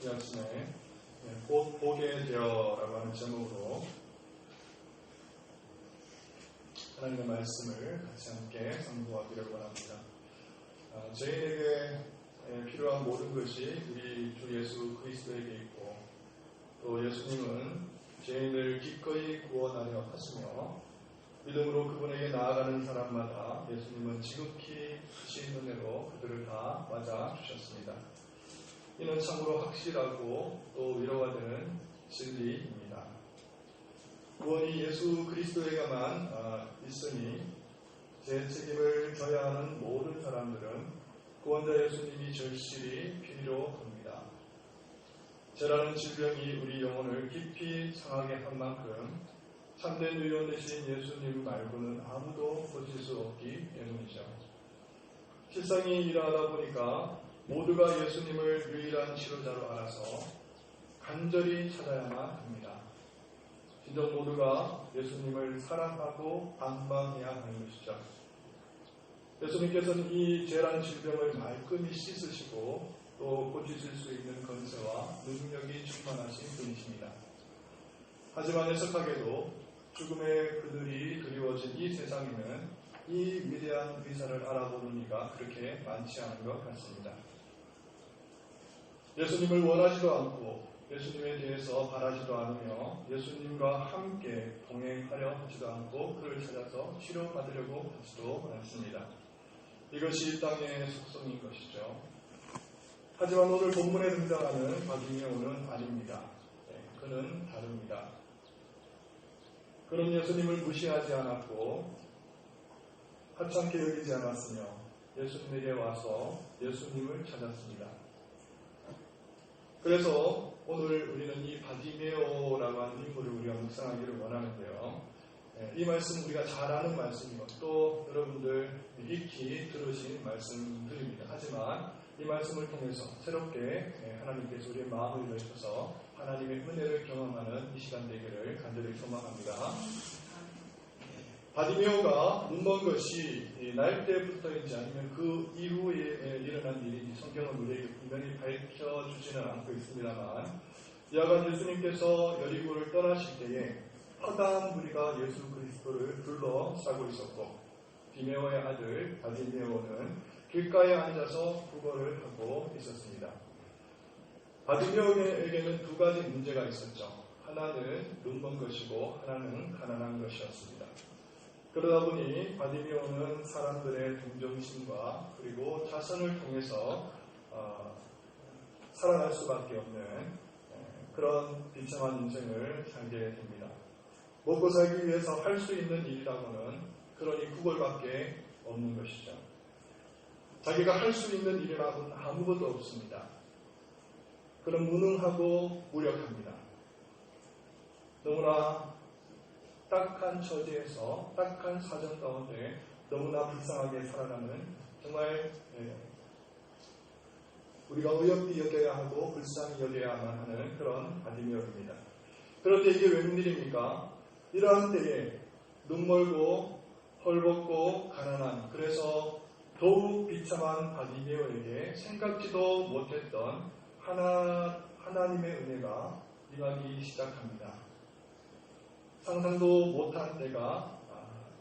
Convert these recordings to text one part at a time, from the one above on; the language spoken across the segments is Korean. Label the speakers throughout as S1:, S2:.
S1: 이 아침에 곧 보게 되어라고 하는 제목으로 하나님의 말씀을 같이 함께 상고하기를 원합니다. 저희에게 필요한 모든 것이 우리 주 예수 그리스도에게 있고, 또 예수님은 죄인을 기꺼이 구원하려 하시며 믿음으로 그분에게 나아가는 사람마다 예수님은 지극히 크신 은혜로 그들을 다 맞아 주셨습니다. 이는 참으로 확실하고 또 위로가 되는 진리입니다. 구원이 예수 그리스도에게만 있으니 제 책임을 져야 하는 모든 사람들은 구원자 예수님이 절실히 필요로 합니다. 죄라는 질병이 우리 영혼을 깊이 상하게 한 만큼 참된 유언 되신 예수님 말고는 아무도 고칠 수 없기 때문이죠. 실상이 이러하다 보니까 모두가 예수님을 유일한 치료자로 알아서 간절히 찾아야만 합니다. 진정 모두가 예수님을 사랑하고 반방해야 하는 것이죠. 예수님께서는 이 죄란 질병을 말끔히 씻으시고 또 고치실 수 있는 권세와 능력이 충만하신 분이십니다. 하지만 애석하게도 죽음의 그들이 그리워진 이 세상에는 이 위대한 의사를 알아보는 이가 그렇게 많지 않은 것 같습니다. 예수님을 원하지도 않고 예수님에 대해서 바라지도 않으며 예수님과 함께 동행하려 하지도 않고 그를 찾아서 치료받으려고 하지도 않습니다. 이것이 땅의 속성인 것이죠. 하지만 오늘 본문에 등장하는 바디메오는 아닙니다. 그는 다릅니다. 그는 예수님을 무시하지 않았고 하찮게 여기지 않았으며 예수님에게 와서 예수님을 찾았습니다. 그래서 오늘 우리는 이 바디메오라고 하는 인물을 우리가 묵상하기를 원하는데요. 이 말씀 우리가 잘 아는 말씀이고 또 여러분들 익히 들으신 말씀들입니다. 하지만 이 말씀을 통해서 새롭게 하나님께서 우리의 마음을 열셔서 하나님의 은혜를 경험하는 이 시간 되기를 간절히 소망합니다. 바디메오가 눈먼 것이 날 때부터인지 아니면 그 이후에 일어난 일인지 성경은 우리에게 분명히 밝혀주지는 않고 있습니다만, 여하간 예수님께서 여리고를 떠나실 때에 허다한 무리가 예수 그리스도를 둘러싸고 있었고, 디메오의 아들 바디메오는 길가에 앉아서 구걸을 하고 있었습니다. 바디메오에게는 두 가지 문제가 있었죠. 하나는 눈먼 것이고 하나는 가난한 것이었습니다. 그러다 보니 바디메오는 사람들의 동정심과 그리고 자선을 통해서 살아날 수밖에 없는 그런 비참한 인생을 살게 됩니다. 먹고 살기 위해서 할 수 있는 일이라고는 그러니 구걸밖에 없는 것이죠. 자기가 할 수 있는 일이라고는 아무것도 없습니다. 그는 무능하고 무력합니다. 너무나 딱한 처지에서 딱한 사정 가운데 너무나 불쌍하게 살아가는, 정말 우리가 어여삐 여겨야 하고 불쌍히 여겨야만 하는 그런 바디메오입니다. 그런데 이게 웬일입니까? 이러한 때에 눈멀고 헐벗고 가난한, 그래서 더욱 비참한 바디메오에게 생각지도 못했던 하나님의 은혜가 임하기 시작합니다. 상상도 못한 때가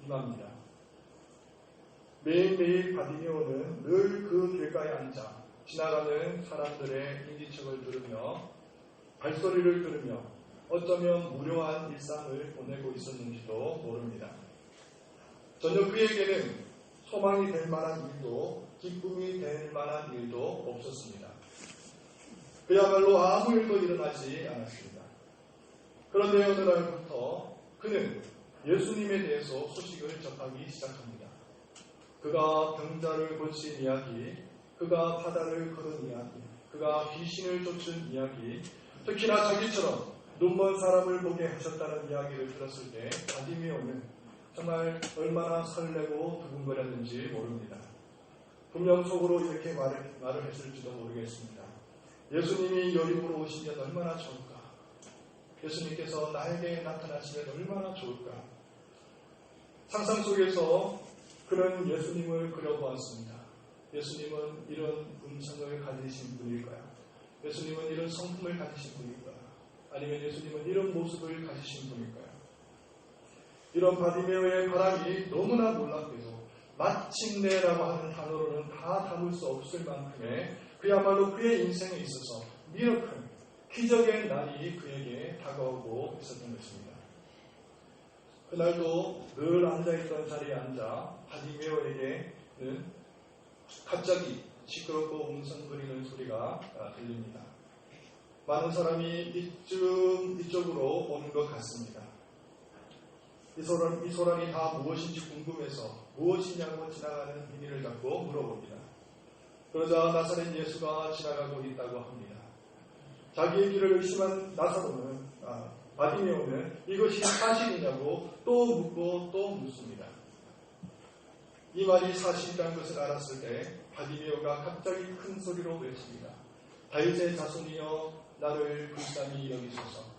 S1: 임합니다. 매일매일 바디메오는 늘 그 길가에 앉아 지나가는 사람들의 인기척을 들으며 발소리를 들으며 어쩌면 무료한 일상을 보내고 있었는지도 모릅니다. 전혀 그에게는 소망이 될 만한 일도 기쁨이 될 만한 일도 없었습니다. 그야말로 아무 일도 일어나지 않았습니다. 그런데 어느 날부터 그는 예수님에 대해서 소식을 접하기 시작합니다. 그가 병자를 고친 이야기, 그가 바다를 걸은 이야기, 그가 귀신을 쫓은 이야기, 특히나 자기처럼 눈먼 사람을 보게 하셨다는 이야기를 들었을 때 바디메오는 정말 얼마나 설레고 두근거렸는지 모릅니다. 분명 속으로 이렇게 말을 했을지도 모르겠습니다. 예수님이 여리고로 오시면 얼마나 좋을까? 예수님께서 나에게 나타나시면 얼마나 좋을까? 상상 속에서 그는 예수님을 그려보았습니다. 예수님은 이런 음성을 가지신 분일까요? 예수님은 이런 성품을 가지신 분일까? 아니면 예수님은 이런 모습을 가지신 분일까요? 이런 바디메오의 바람이 너무나 놀랍게도 마침내라고 하는 단어로는 다 담을 수 없을 만큼의 그야말로 그의 인생에 있어서 미러클, 기적의 날이 그에게 다가오고 있었던 것입니다. 그날도 늘 앉아있던 자리에 앉아 바디메오에게는 갑자기 시끄럽고 웅성거리는 소리가 들립니다. 많은 사람이 이쪽으로 오는 것 같습니다. 이 소란이 다 무엇인지 궁금해서 무엇이냐고 지나가는 비밀을 잡고 물어봅니다. 그러자 나사렛 예수가 지나가고 있다고 합니다. 자기의 길을 의심한 바디메오는 이것이 사실이냐고 또 묻고 또 묻습니다. 이 말이 사실이라는 것을 알았을 때 바디메오가 갑자기 큰 소리로 외칩니다. 다윗의 자손이여 나를 불쌍히 여기소서.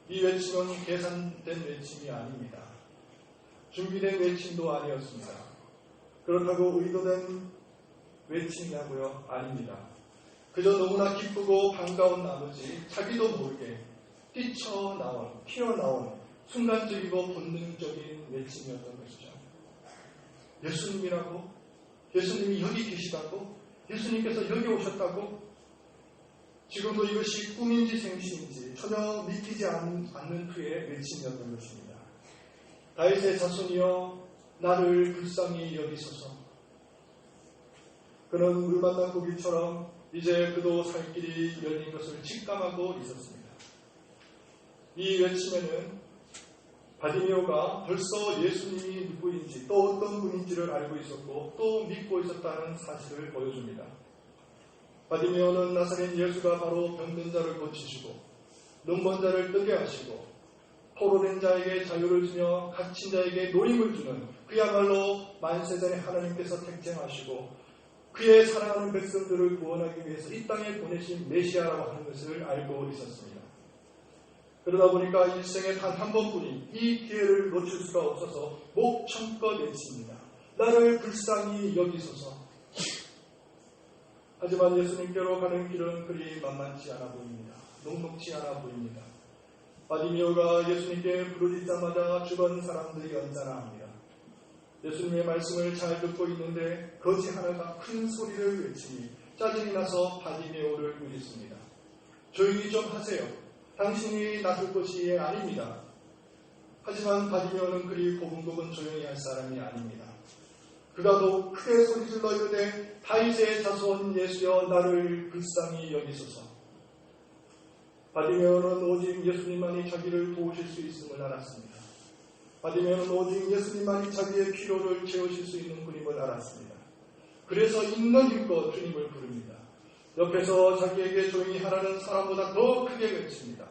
S1: 이 외침은 계산된 외침이 아닙니다. 준비된 외침도 아니었습니다. 그렇다고 의도된 외침이냐고요? 아닙니다. 그저 너무나 기쁘고 반가운 나머지 자기도 모르게 튀어나온 순간적이고 본능적인 외침이었던 것이죠. 예수님이라고? 예수님이 여기 계시다고? 예수님께서 여기 오셨다고? 지금도 이것이 꿈인지 생시인지 전혀 믿기지 않는 그의 외침이었던 것입니다. 다윗의 자손이여 나를 불쌍히 여기소서. 그는 물 만난 고기처럼 이제 그도 살 길이 열린 것을 직감하고 있었습니다. 이 외침에는 바디메오가 벌써 예수님이 누구인지 또 어떤 분인지를 알고 있었고 또 믿고 있었다는 사실을 보여줍니다. 바디메오는 나사렛 예수가 바로 병든 자를 고치시고 눈먼 자를 뜨게 하시고 포로된 자에게 자유를 주며 갇힌 자에게 노임을 주는 그야말로 만세전에 하나님께서 택정하시고 그의 사랑하는 백성들을 구원하기 위해서 이 땅에 보내신 메시아라고 하는 것을 알고 있었습니다. 그러다 보니까 일생에 단 한 번뿐인 이 기회를 놓칠 수가 없어서 목청껏 외칩니다. 나를 불쌍히 여기소서. 하지만 예수님께로 가는 길은 그리 만만치 않아 보입니다. 녹록지 않아 보입니다. 바디메오가 예수님께 부르짖자마자 주변 사람들이 연단합니다. 예수님의 말씀을 잘 듣고 있는데 거지 하나가 큰 소리를 외치니 짜증이 나서 바디메오를 물었습니다. 조용히 좀 하세요. 당신이 나설 것이 아닙니다. 하지만 바디메오는 그리 고분고분 조용히 할 사람이 아닙니다. 그가 더욱 크게 소리질러 이르되 다윗의 자손 예수여 나를 불쌍히 여기소서. 바디메오는 오직 예수님만이 자기를 도우실 수 있음을 알았습니다. 바디메오는 오직 예수님만이 자기의 필요를 채우실 수 있는 분임을 알았습니다. 그래서 있는 힘껏 주님을 부릅니다. 옆에서 자기에게 조용히 하라는 사람보다 더 크게 외칩니다.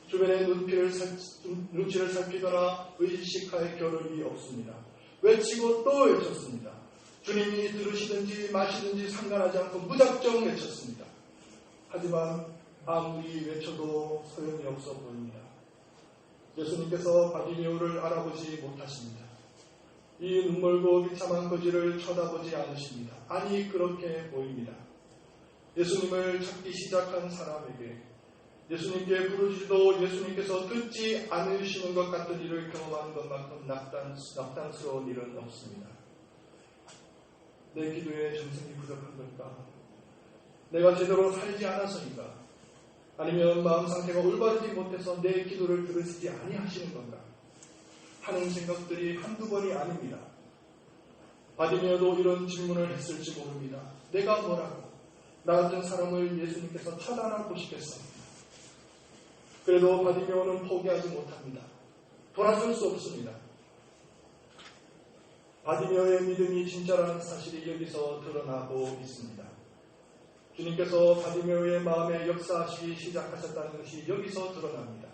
S1: 주변의 눈치를 살피거나 의식할 겨를이 없습니다. 외치고 또 외쳤습니다. 주님이 들으시든지 마시든지 상관하지 않고 무작정 외쳤습니다. 하지만 아무리 외쳐도 소용이 없어 보입니다. 예수님께서 바디메오를 알아보지 못하십니다. 이 눈멀고 비참한 거지를 쳐다보지 않으십니다. 아니 그렇게 보입니다. 예수님을 찾기 시작한 사람에게 예수님께 부르짖어도 예수님께서 듣지 않으시는 것 같은 일을 경험한 것만큼 낙담스러운 일은 없습니다. 내 기도에 정성이 부족한 걸까? 내가 제대로 살지 않아서인가? 아니면 마음 상태가 올바르지 못해서 내 기도를 들으시지 아니하시는 건가? 하는 생각들이 한두 번이 아닙니다. 바디메오도 이런 질문을 했을지 모릅니다. 내가 뭐라고? 나 같은 사람을 예수님께서 차단하고 보시겠습니다. 그래도 바디메오는 포기하지 못합니다. 돌아설 수 없습니다. 바디메오의 믿음이 진짜라는 사실이 여기서 드러나고 있습니다. 주님께서 바디메오의 마음에 역사하시기 시작하셨다는 것이 여기서 드러납니다.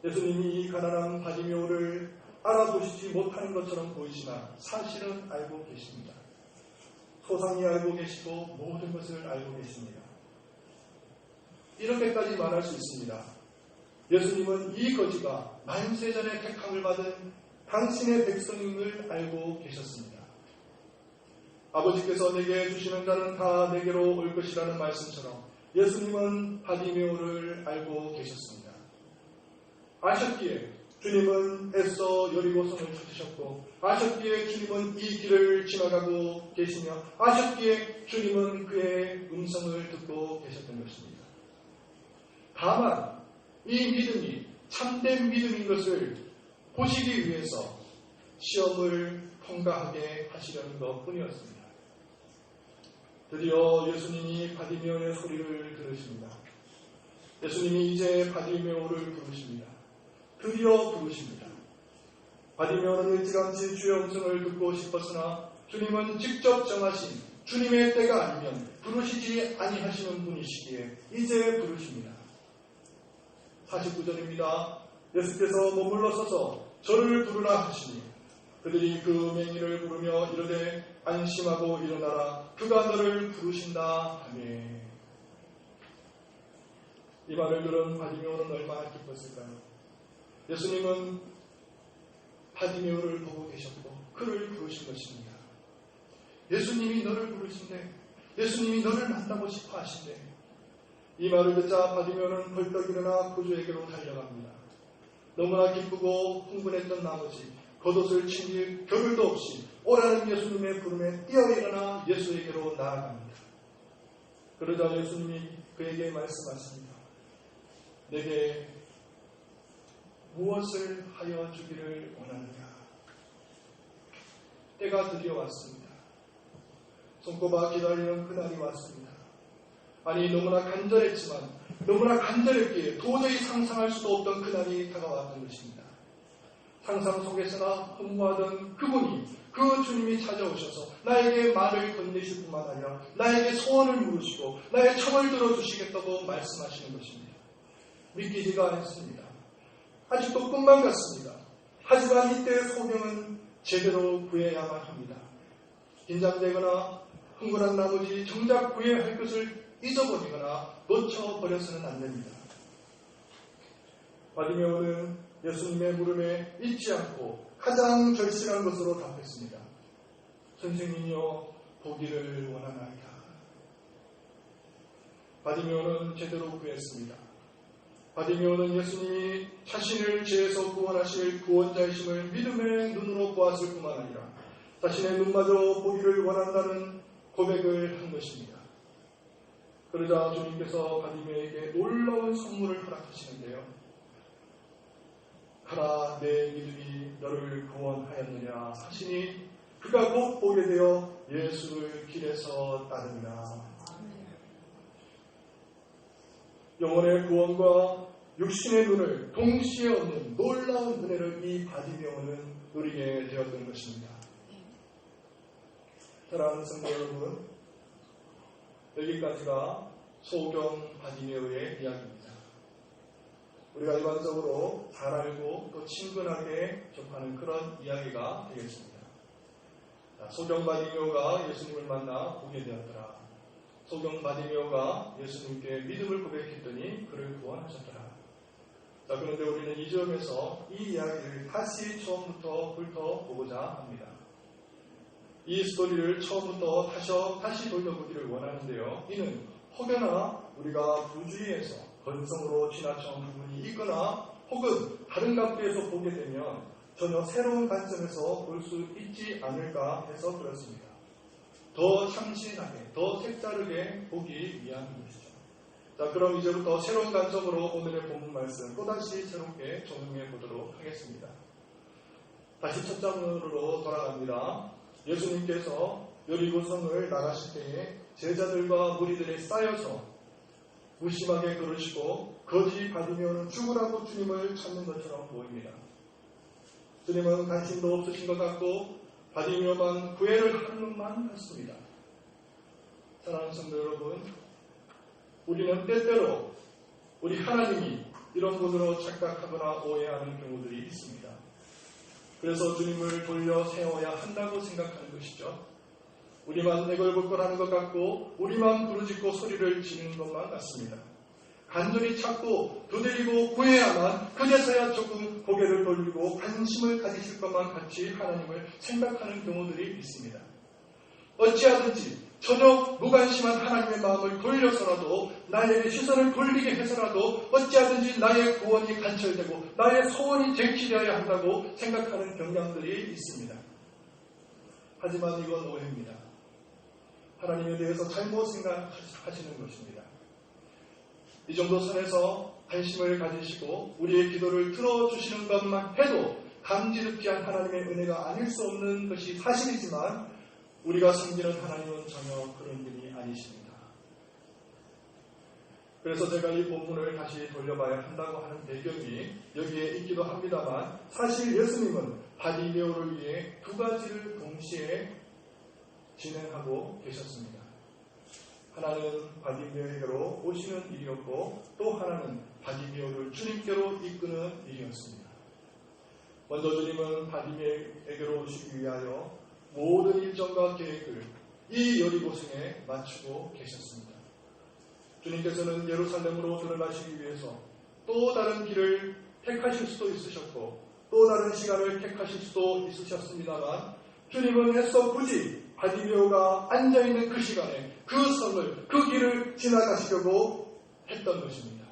S1: 예수님이 이 가난한 바디메오를 알아보시지 못하는 것처럼 보이지만 사실은 알고 계십니다. 소상히 알고 계시고 모든 것을 알고 계십니다. 이렇게까지 말할 수 있습니다. 예수님은 이 거지가 만세전에 택함을 받은 당신의 백성임을 알고 계셨습니다. 아버지께서 내게 주시는 자는 다 내게로 올 것이라는 말씀처럼 예수님은 바디메오를 알고 계셨습니다. 아셨기에 주님은 애써 여리고성을 찾으셨고, 아셨기에 주님은 이 길을 지나가고 계시며, 아셨기에 주님은 그의 음성을 듣고 계셨던 것입니다. 다만 이 믿음이 참된 믿음인 것을 보시기 위해서 시험을 통과하게 하시려는 것뿐이었습니다. 드디어 예수님이 바디메오의 소리를 들으십니다. 예수님이 이제 바디메오를 부르십니다. 드디어 부르십니다. 바디메오는 일찌감치 주의 음성을 듣고 싶었으나 주님은 직접 정하신 주님의 때가 아니면 부르시지 아니하시는 분이시기에 이제 부르십니다. 49절입니다. 예수께서 머물러 서서 저를 부르라 하시니 그들이 그 맹인을 부르며 이르되 안심하고 일어나라, 그가 너를 부르신다 하매. 이 말을 들은 바디메오는 얼마나 기뻤을까요? 예수님은 바디메오를 보고 계셨고 그를 부르신 것입니다. 예수님이 너를 부르신대, 예수님이 너를 만나고 싶어 하신대. 이 말을 듣자 바디메오는 벌떡 일어나 구주에게로 달려갑니다. 너무나 기쁘고 흥분했던 나머지 겉옷을 챙길 겨를도 없이 오라는 예수님의 부름에 뛰어 일어나 예수에게로 나아갑니다. 그러자 예수님이 그에게 말씀하십니다. 내게 무엇을 하여 주기를 원하느냐? 때가 드디어 왔습니다. 손꼽아 기다리는 그날이 왔습니다. 아니, 너무나 간절했지만, 너무나 간절했기에 도저히 상상할 수도 없던 그날이 다가왔던 것입니다. 상상 속에서나 허무하던 그분이, 그 주님이 찾아오셔서 나에게 말을 건네실 뿐만 아니라 나에게 소원을 물으시고 나의 청을 들어주시겠다고 말씀하시는 것입니다. 믿기지가 않습니다. 아직도 꿈만 같습니다. 하지만 이때의 소명은 제대로 구해야만 합니다. 긴장되거나 흥분한 나머지 정작 구해야 할 것을 잊어버리거나 놓쳐버려서는 안 됩니다. 바디메오는 예수님의 물음에 잊지 않고 가장 절실한 것으로 답했습니다. 선생님이여, 보기를 원하나이다. 바디메오는 제대로 구했습니다. 바디메오는 예수님이 자신을 죄에서 구원하실 구원자이심을 믿음의 눈으로 보았을 뿐만 아니라 자신의 눈마저 보기를 원한다는 고백을 한 것입니다. 그러자 주님께서 바디메오에게 놀라운 선물을 허락하시는데요. 가라, 내 믿음이 너를 구원하였느냐 하시니 그가 곧 보게 되어 예수를 길에서 따르니라. 영혼의 구원과 육신의 눈을 동시에 얻는 놀라운 은혜를 이 바디메오는 누리게 되었던 것입니다. 사랑하는 성도 여러분, 여기까지가 소경 바디메오의 이야기입니다. 우리가 일반적으로 잘 알고 또 친근하게 접하는 그런 이야기가 되겠습니다. 소경 바디메오가 예수님을 만나 보게 되었더라. 소경 바디메오가 예수님께 믿음을 고백했더니 그를 구원하셨더라. 자, 그런데 우리는 이 점에서 이 이야기를 다시 처음부터 훑어보고자 합니다. 이 스토리를 처음부터 다시 돌려보기를 원하는데요. 이는 혹여나 우리가 부주의에서 건성으로 지나쳐온 부분이 있거나 혹은 다른 각도에서 보게 되면 전혀 새로운 관점에서 볼 수 있지 않을까 해서 그렇습니다. 더 참신하게, 더 색다르게 보기 위한 것이죠. 자, 그럼 이제부터 새로운 관점으로 오늘의 본문 말씀 또다시 새롭게 적용해 보도록 하겠습니다. 다시 첫 장면으로 돌아갑니다. 예수님께서 여리고성을 나가실 때에 제자들과 무리들이 쌓여서 무심하게 걸으시고 거지 바디메오는 죽으라고 주님을 찾는 것처럼 보입니다. 주님은 관심도 없으신 것 같고 바디메오만 구애를 하는 것만 같습니다. 사랑하는 성도 여러분, 우리는 때때로 우리 하나님이 이런 분으로 착각하거나 오해하는 경우들이 있습니다. 그래서 주님을 돌려 세워야 한다고 생각하는 것이죠. 우리만 애걸복걸하는 것 같고 우리만 부르짖고 소리를 지르는 것만 같습니다. 간절히 찾고 두드리고 구해야만 그제서야 조금 고개를 돌리고 관심을 가지실 것만 같이 하나님을 생각하는 경우들이 있습니다. 어찌하든지 전혀 무관심한 하나님의 마음을 돌려서라도 나의 시선을 돌리게 해서라도 어찌하든지 나의 구원이 간철되고 나의 소원이 쟁취되어야 한다고 생각하는 경향들이 있습니다. 하지만 이건 오해입니다. 하나님에 대해서 잘못 생각하시는 것입니다. 이 정도 선에서 관심을 가지시고 우리의 기도를 들어주시는 것만 해도 감지득지한 하나님의 은혜가 아닐 수 없는 것이 사실이지만 우리가 섬기는 하나님은 전혀 그런 분이 아니십니다. 그래서 제가 이 본문을 다시 돌려봐야 한다고 하는 배경이 여기에 있기도 합니다만 사실 예수님은 바디메오를 위해 두 가지를 동시에 진행하고 계셨습니다. 하나는 바디메오에게로 오시는 일이었고 또 하나는 바디메오를 주님께로 이끄는 일이었습니다. 먼저 주님은 바디메오에게로 오시기 위하여 모든 일정과 계획을 이 여리고성에 맞추고 계셨습니다. 주님께서는 예루살렘으로 들어가시기 위해서 또 다른 길을 택하실 수도 있으셨고 또 다른 시간을 택하실 수도 있으셨습니다만 주님은 애써 굳이 바디메오가 앉아있는 그 시간에 그 성을, 그 길을 지나가시려고 했던 것입니다.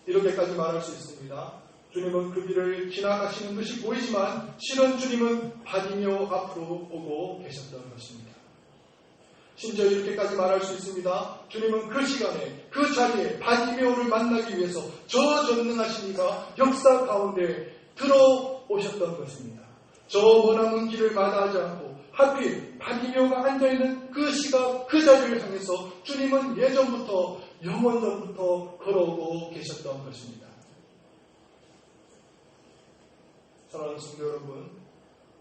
S1: 이렇게까지 말할 수 있습니다. 주님은 그 길을 지나가시는 것이 보이지만 실은 주님은 바디메오 앞으로 오고 계셨던 것입니다. 심지어 이렇게까지 말할 수 있습니다. 주님은 그 시간에 그 자리에 바디메오를 만나기 위해서 저 전능하신 이가 역사 가운데 들어오셨던 것입니다. 저 머나먼 길을 마다하지 않고 하필 바디메오가 앉아있는 그 시각 그 자리를 향해서 주님은 예전부터 영원전부터 걸어오고 계셨던 것입니다. 사랑하는 성도 여러분,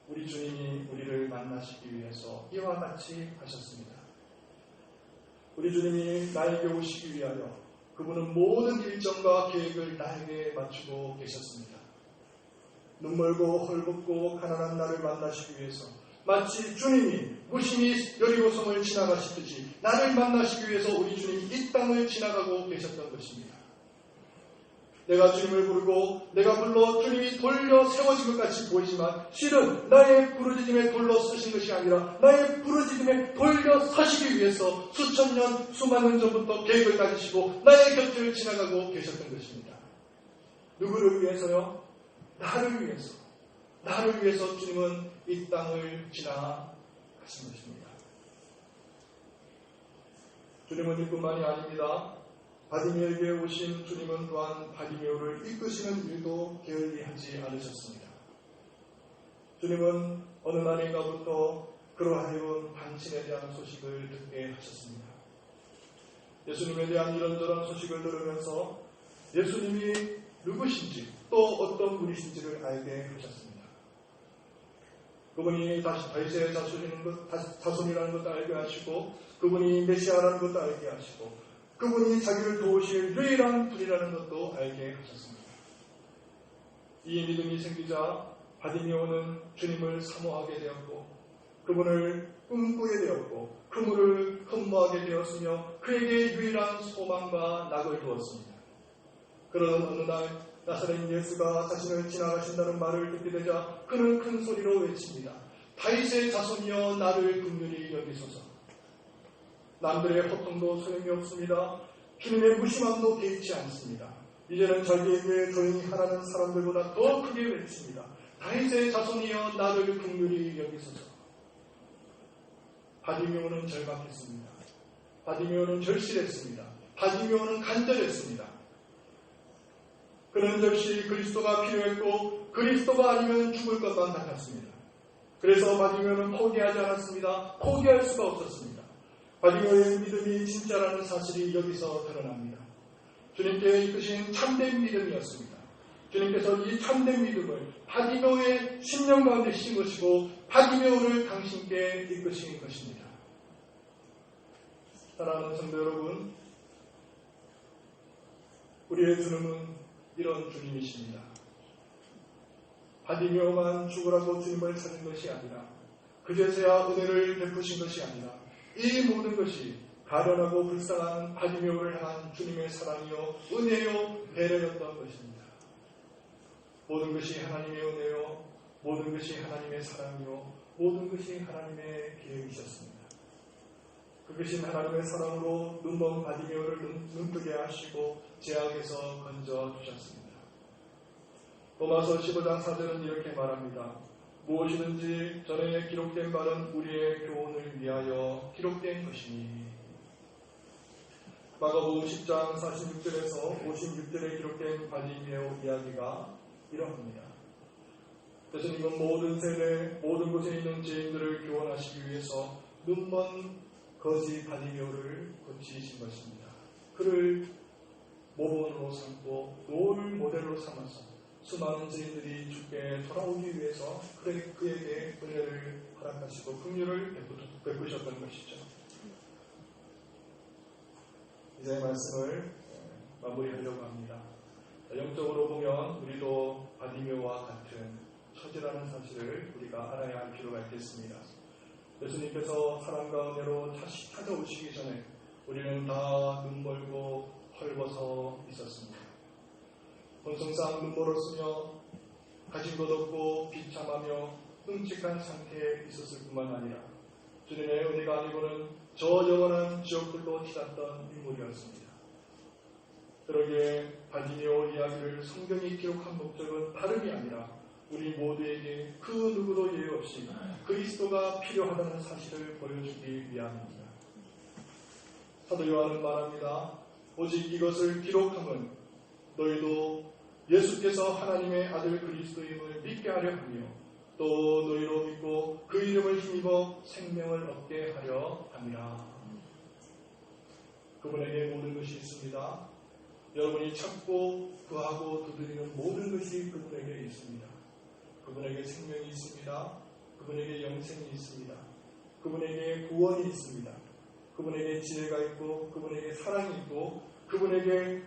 S1: 우리 주님이 우리를 만나시기 위해서 이와 같이 하셨습니다. 우리 주님이 나에게 오시기 위하여 그분은 모든 일정과 계획을 나에게 맞추고 계셨습니다. 눈멀고 헐벗고 가난한 나를 만나시기 위해서 마치 주님이 무심히 여리고성을 지나가시듯이 나를 만나시기 위해서 우리 주님이 이 땅을 지나가고 계셨던 것입니다. 내가 주님을 부르고 내가 불러 주님이 돌려 세워진 것 같이 보이지만 실은 나의 부르짖음에 돌려 서신 것이 아니라 나의 부르짖음에 돌려 서시기 위해서 수천 년 수많은 전부터 계획을 가지시고 나의 곁을 지나가고 계셨던 것입니다. 누구를 위해서요? 나를 위해서. 나를 위해서 주님은 이 땅을 지나가신 것입니다. 주님은 이뿐만이 아닙니다. 바디메오에게 오신 주님은 또한 바디메오를 이끄시는 일도 게을리하지 않으셨습니다. 주님은 어느 날인가부터 그러하여금 당신에 대한 소식을 듣게 하셨습니다. 예수님에 대한 이런저런 소식을 들으면서 예수님이 누구신지 또 어떤 분이신지를 알게 하셨습니다. 그분이 다윗의 자손이라는 것도 알게 하시고 그분이 메시아라는 것도 알게 하시고 그분이 자기를 도우실 유일한 분이라는 것도 알게 하셨습니다. 이 믿음이 생기자 바디메오는 주님을 사모하게 되었고 그분을 꿈꾸게 되었고 그분을 흠모하게 되었으며 그에게 유일한 소망과 낙을 두었습니다. 그러던 어느 날 나사렛 예수가 자신을 지나가신다는 말을 듣게 되자 그는 큰 소리로 외칩니다. 다윗의 자손이여 나를 긍휼히 여기소서. 남들의 호통도 소용이 없습니다. 주님의 무심함도 개의치 않습니다. 이제는 자기에게 조용히 하라는 사람들보다 더 크게 외칩니다. 다윗의 자손이여 나를 긍휼히 여기소서. 바디메오는 절박했습니다. 바디메오는 절실했습니다. 바디메오는 간절했습니다. 그는 역시 그리스도가 필요했고 그리스도가 아니면 죽을 것만 같았습니다. 그래서 바디메오는 포기하지 않았습니다. 포기할 수가 없었습니다. 바디메오의 믿음이 진짜라는 사실이 여기서 드러납니다. 주님께 이끄신 참된 믿음이었습니다. 주님께서 이 참된 믿음을 바디메오의 심령 가운데 심으시고 바디메오를 당신께 이끄신 것입니다. 사랑하는 성도 여러분, 우리의 주님은 이런 주님이십니다. 바디메오만 죽으라고 주님을 찾은 것이 아니라 그제서야 은혜를 베푸신 것이 아니라 이 모든 것이 가련하고 불쌍한 바디메오를 향한 주님의 사랑이요 은혜요 배려였던 것입니다. 모든 것이 하나님의 은혜요 모든 것이 하나님의 사랑이요 모든 것이 하나님의 계획이셨습니다. 그것이 하나님의 사랑으로 눈먼 바디메오를 눈뜨게 하시고 죄악에서 건져주셨습니다. 로마서 15장 4절은 이렇게 말합니다. 무엇이든지 전에 기록된 바는 우리의 교훈을 위하여 기록된 것이니. 마가복음 10장 46절에서 56절에 기록된 바디메오 이야기가 이러합니다. 예수님은 모든 세대, 모든 곳에 있는 죄인들을 교훈하시기 위해서 눈먼 거지 바디메오를 고치신 것입니다. 그를 모범으로 삼고 롤 모델로 삼아서 수많은 죄인들이 주께 돌아오기 위해서 그에게 은혜를 허락하시고 긍휼을 베푸셨던 것이죠. 이제 말씀을 마무리하려고 합니다. 영적으로 보면 우리도 바디메오와 같은 처지라는 사실을 우리가 알아야 할 필요가 있겠습니다. 예수님께서 사랑과 은혜로 다시 찾아오시기 전에 우리는 다 눈멀고 헐벗어 있었습니다. 본성상 눈멀었으며 가진 것 없고 비참하며 끔찍한 상태에 있었을 뿐만 아니라 주님의 은혜가 아니고는 저 영원한 지옥불로 치닫던 인물이었습니다. 그러기에 바디메오 이야기를 성경이 기록한 목적은 다름이 아니라 우리 모두에게 그 누구도 예외 없이 그리스도가 필요하다는 사실을 보여주기 위함입니다. 사도 요한은 말합니다. 오직 이것을 기록함은 너희도 예수께서 하나님의 아들 그리스도임을 믿게 하려 하며 또 너희로 믿고 그 이름을 힘입어 생명을 얻게 하려 함이라. 그분에게 모든 것이 있습니다. 여러분이 찾고 구하고 두드리는 모든 것이 그분에게 있습니다. 그분에게 생명이 있습니다. 그분에게 영생이 있습니다. 그분에게 구원이 있습니다. 그분에게 지혜가 있고 그분에게 사랑이 있고 그분에게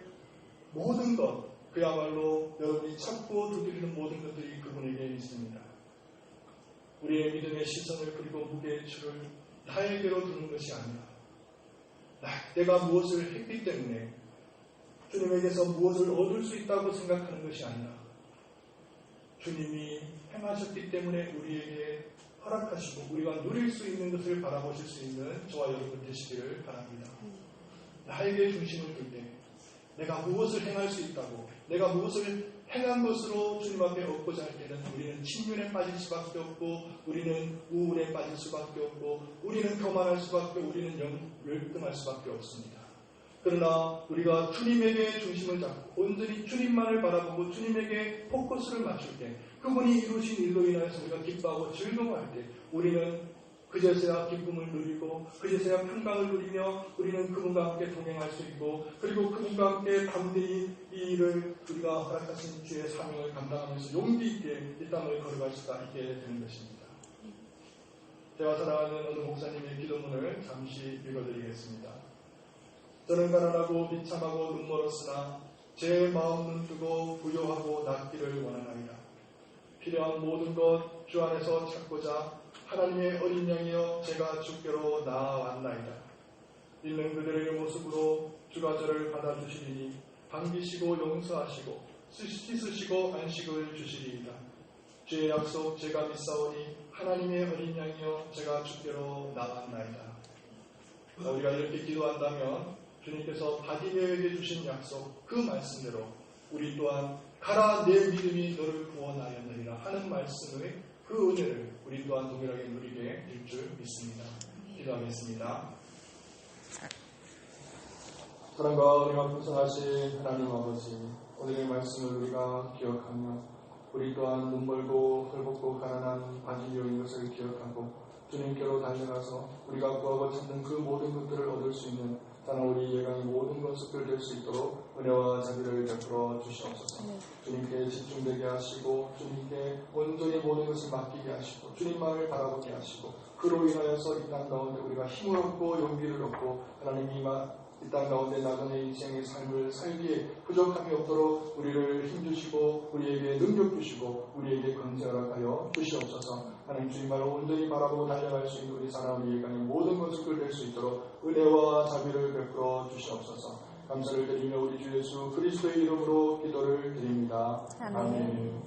S1: 모든 것, 그야말로 여러분이 찾고 두드리는 모든 것들이 그분에게 있습니다. 우리의 믿음의 시선을 그리고 무게의 줄을 나에게로 두는 것이 아니라 내가 무엇을 했기 때문에 주님에게서 무엇을 얻을 수 있다고 생각하는 것이 아니라 주님이 행하셨기 때문에 우리에게 허락하시고 우리가 누릴 수 있는 것을 바라보실 수 있는 저와 여러분 되시기를 바랍니다. 나에게 중심을 둘 때 내가 무엇을 행할 수 있다고 내가 무엇을 행한 것으로 주님 앞에 얻고자 할 때는 우리는 침륜에 빠질 수밖에 없고 우리는 우울에 빠질 수밖에 없고 우리는 교만할 수밖에 없고 우리는 열등할 수밖에 없습니다. 그러나 우리가 주님에게 중심을 잡고 온전히 주님만을 바라보고 주님에게 포커스를 맞출 때 그분이 이루신 일로 인하여서 우리가 기뻐하고 즐거워할 때 우리는 그제서야 기쁨을 누리고 그제서야 평강을 누리며 우리는 그분과 함께 동행할 수 있고 그리고 그분과 함께 담대히 이 일을 우리가 허락하신 주의 사명을 감당하면서 용기 있게 이 땅을 걸어갈 수가 있게 되는 것입니다. 제가 사랑하는 어느 목사님의 기도문을 잠시 읽어드리겠습니다. 저는 가난하고 비참하고 눈멀었으나 제 마음 눈뜨고 부요하고 낫기를 원하나이다. 필요한 모든 것 주 안에서 찾고자 하나님의 어린 양이여 제가 주께로 나아왔나이다. 있는 그들의 모습으로 주가 저를 받아주시리니 반기시고 용서하시고 씻으시고 안식을 주시리이다. 주의 약속 제가 믿사오니 하나님의 어린 양이여 제가 주께로 나왔나이다. 우리가 이렇게 기도한다면 주님께서 바디메오에게 주신 약속 그 말씀대로 우리 또한 가라 내 믿음이 너를 구원하였느니라 하는 말씀의 그 은혜를 우리 또한 동일하게 누리게 될 줄 믿습니다. 기도하겠습니다. 사랑과 은혜가 풍성하신 하나님 아버지, 오늘의 말씀을 우리가 기억하며 우리 또한 눈멀고 헐벗고 가난한 바디메오인 것을 기억하고 주님께로 달려가서 우리가 구하고 찾는 그 모든 것들을 얻을 수 있는 따라 우리 예강의 모든 것을 될 수 있도록 은혜와 자비를 베풀어 주시옵소서. 주님께 집중되게 하시고 주님께 온전히 모든 것을 맡기게 하시고 주님만을 바라보게 하시고 그로 인하여서 이 땅 가운데 우리가 힘을 얻고 용기를 얻고 하나님이 이 땅 가운데 나그네 인생의 삶을 살기에 부족함이 없도록 우리를 힘주시고 우리에게 능력 주시고 우리에게 권세 허락하여 주시옵소서. 하나님 주님만을 온전히 바라보고 달려갈 수 있는 우리 사랑 우리 예강의 모든 것을 끌릴 수 있도록 은혜와 자비를 베풀어 주시옵소서. 감사를 드리며 우리 주 예수 그리스도의 이름으로 기도를 드립니다. 아멘.